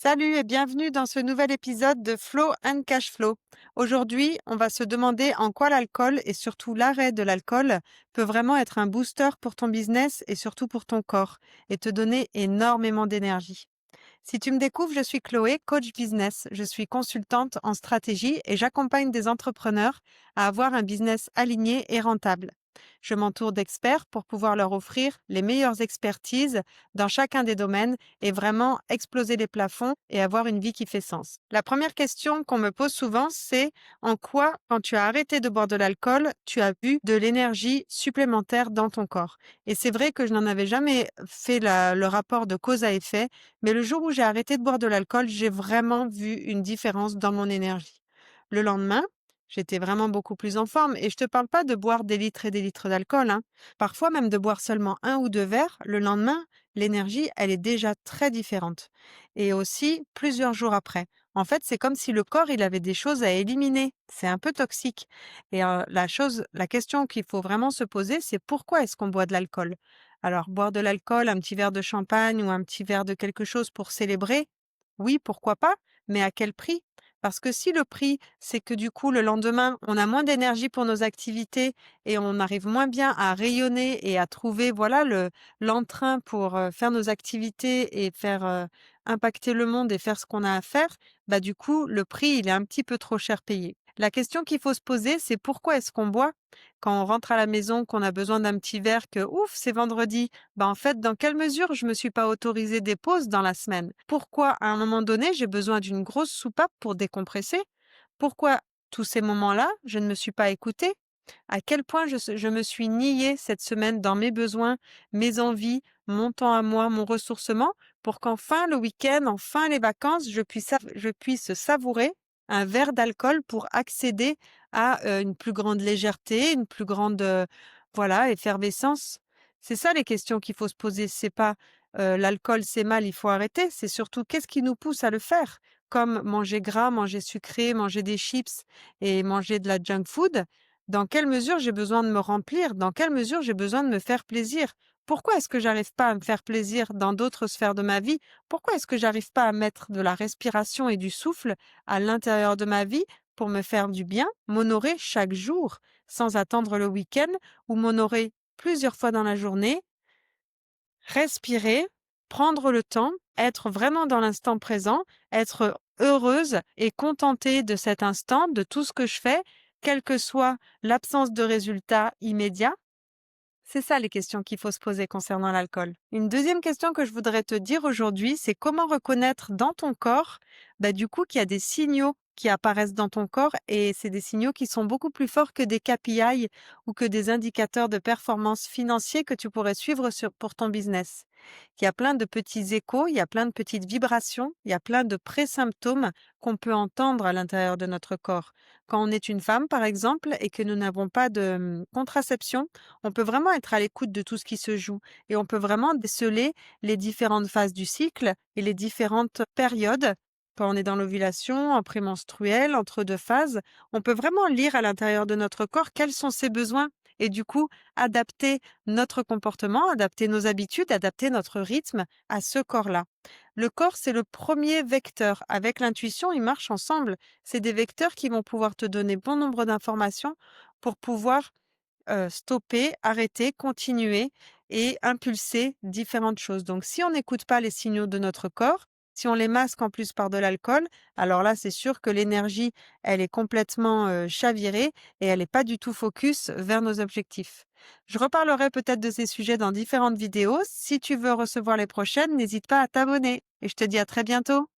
Salut et bienvenue dans ce nouvel épisode de Flow and Cash Flow. Aujourd'hui, on va se demander en quoi l'alcool et surtout l'arrêt de l'alcool peut vraiment être un booster pour ton business et surtout pour ton corps et te donner énormément d'énergie. Si tu me découvres, je suis Chloé, coach business. Je suis consultante en stratégie et j'accompagne des entrepreneurs à avoir un business aligné et rentable. Je m'entoure d'experts pour pouvoir leur offrir les meilleures expertises dans chacun des domaines et vraiment exploser les plafonds et avoir une vie qui fait sens. La première question qu'on me pose souvent, c'est en quoi, quand tu as arrêté de boire de l'alcool, tu as vu de l'énergie supplémentaire dans ton corps. Et c'est vrai que je n'en avais jamais fait le rapport de cause à effet, mais le jour où j'ai arrêté de boire de l'alcool, j'ai vraiment vu une différence dans mon énergie. Le lendemain, j'étais vraiment beaucoup plus en forme et je te parle pas de boire des litres et des litres d'alcool, hein. Parfois même de boire seulement un ou deux verres, le lendemain, l'énergie, elle est déjà très différente. Et aussi plusieurs jours après. En fait, c'est comme si le corps, il avait des choses à éliminer. C'est un peu toxique. Et la question qu'il faut vraiment se poser, c'est pourquoi est-ce qu'on boit de l'alcool? Alors, boire de l'alcool, un petit verre de champagne ou un petit verre de quelque chose pour célébrer, oui, pourquoi pas, mais à quel prix? Parce que si le prix, c'est que du coup, le lendemain, on a moins d'énergie pour nos activités et on arrive moins bien à rayonner et à trouver, voilà, l'entrain pour faire nos activités et faire impacter le monde et faire ce qu'on a à faire, bah du coup, le prix, il est un petit peu trop cher payé. La question qu'il faut se poser, c'est pourquoi est-ce qu'on boit? Quand on rentre à la maison, qu'on a besoin d'un petit verre, que ouf, c'est vendredi. Bah en fait, dans quelle mesure je me suis pas autorisé des pauses dans la semaine? Pourquoi, à un moment donné, j'ai besoin d'une grosse soupape pour décompresser? Pourquoi tous ces moments-là, je ne me suis pas écoutée? À quel point je me suis niée cette semaine dans mes besoins, mes envies, mon temps à moi, mon ressourcement, pour qu'enfin le week-end, enfin les vacances, je puisse savourer un verre d'alcool pour accéder à une plus grande légèreté, une plus grande voilà, effervescence. C'est ça les questions qu'il faut se poser. C'est pas l'alcool c'est mal, il faut arrêter. C'est surtout qu'est-ce qui nous pousse à le faire? Comme manger gras, manger sucré, manger des chips et manger de la junk food. Dans quelle mesure j'ai besoin de me remplir? Dans quelle mesure j'ai besoin de me faire plaisir? Pourquoi est-ce que j'arrive pas à me faire plaisir dans d'autres sphères de ma vie? Pourquoi est-ce que j'arrive pas à mettre de la respiration et du souffle à l'intérieur de ma vie pour me faire du bien, m'honorer chaque jour, sans attendre le week-end ou m'honorer plusieurs fois dans la journée, respirer, prendre le temps, être vraiment dans l'instant présent, être heureuse et contentée de cet instant, de tout ce que je fais, quelle que soit l'absence de résultat immédiat. C'est ça les questions qu'il faut se poser concernant l'alcool. Une deuxième question que je voudrais te dire aujourd'hui, c'est comment reconnaître dans ton corps, bah, du coup, qu'il y a des signaux qui apparaissent dans ton corps et c'est des signaux qui sont beaucoup plus forts que des KPI ou que des indicateurs de performance financiers que tu pourrais suivre pour ton business. Il y a plein de petits échos, il y a plein de petites vibrations, il y a plein de pré-symptômes qu'on peut entendre à l'intérieur de notre corps. Quand on est une femme, par exemple, et que nous n'avons pas de contraception, on peut vraiment être à l'écoute de tout ce qui se joue et on peut vraiment déceler les différentes phases du cycle et les différentes périodes. Quand on est dans l'ovulation, en prémenstruel, entre deux phases, on peut vraiment lire à l'intérieur de notre corps quels sont ses besoins et du coup adapter notre comportement, adapter nos habitudes, adapter notre rythme à ce corps-là. Le corps, c'est le premier vecteur. Avec l'intuition, ils marchent ensemble. C'est des vecteurs qui vont pouvoir te donner bon nombre d'informations pour pouvoir stopper, arrêter, continuer et impulser différentes choses. Donc si on n'écoute pas les signaux de notre corps, si on les masque en plus par de l'alcool, alors là, c'est sûr que l'énergie, elle est complètement, chavirée et elle est pas du tout focus vers nos objectifs. Je reparlerai peut-être de ces sujets dans différentes vidéos. Si tu veux recevoir les prochaines, n'hésite pas à t'abonner et je te dis à très bientôt.